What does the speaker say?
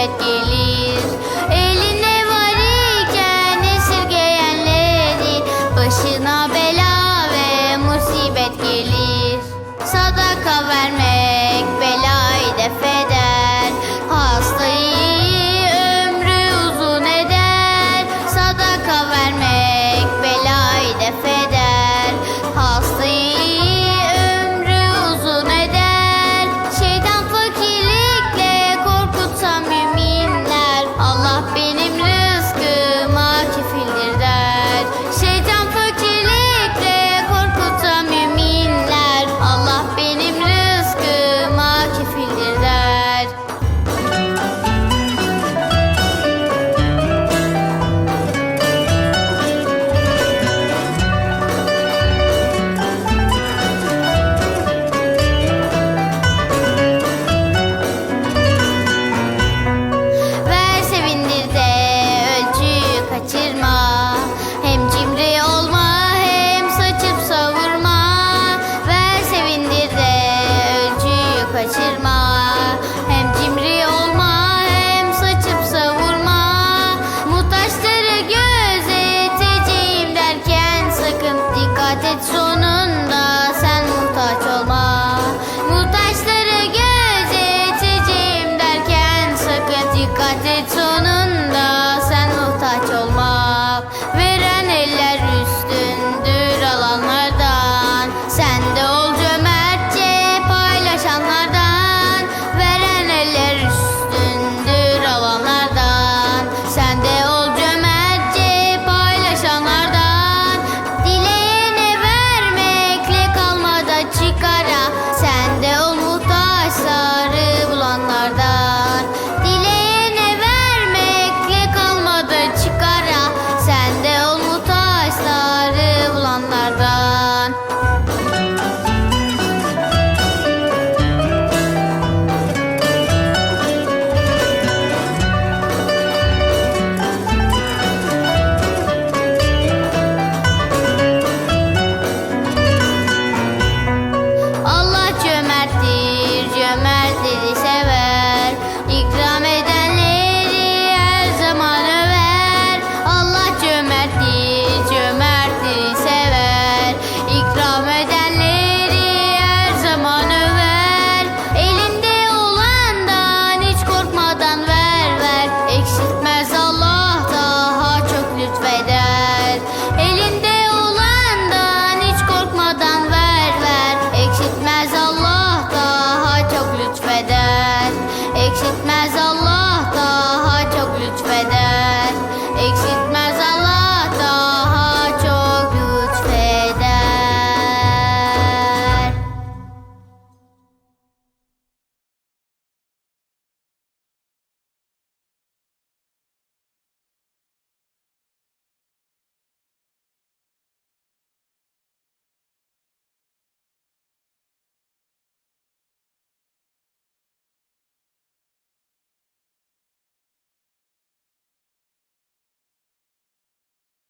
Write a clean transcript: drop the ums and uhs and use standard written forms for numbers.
musibet gelir. Eline var iken esirgeyenlerin başına bela ve musibet gelir. Sadaka vermek belayı def eder, hastayı ömrü uzun eder. Sadaka vermek belayı def eder, hastayı ömrü uzun eder. Şeytan fakirlikle korkutsa müminler, Allah benim rızkıma kefildir der. Şeytan fakirlikle korkutsa müminler, Allah benim rızkıma kefildir der. Ver sevindir de ölçüyü kaçırma, hem cimri olma hem saçıp savurma. Ver sevindir de ölçüyü kaçırma, hem cimri olma hem saçıp savurma. Muhtaçları gözeteceğim derken sakın dikkat et, sonunda sen muhtaç olma. Muhtaçları gözeteceğim derken sakın dikkat et, sonunda sen muhtaç olma. Veren eller üstündür alanlardan, sen de ol cömertçe paylaşanlardan. Veren eller üstündür alanlardan, sen de ol cömertçe paylaşanlardan. Dileyene vermekle kalmada çıkara, sen de ol muhtaçları bulanlardan. Dileyene vermekle kalmada çıkara, sen de ol muhtaçları bulanlardan. Allah cömerttir, cömertleri sever, İkram edenleri her zaman över. Allah cömerttir, cömertleri sever, İkram edenleri her zaman över. Elinde olandan hiç korkmadan ver, eksiltmez Allah daha çok lütfeder. Elinde olandan hiç korkmadan ver, eksiltmez Allah daha çok lütfeder. Eksiltmez Allah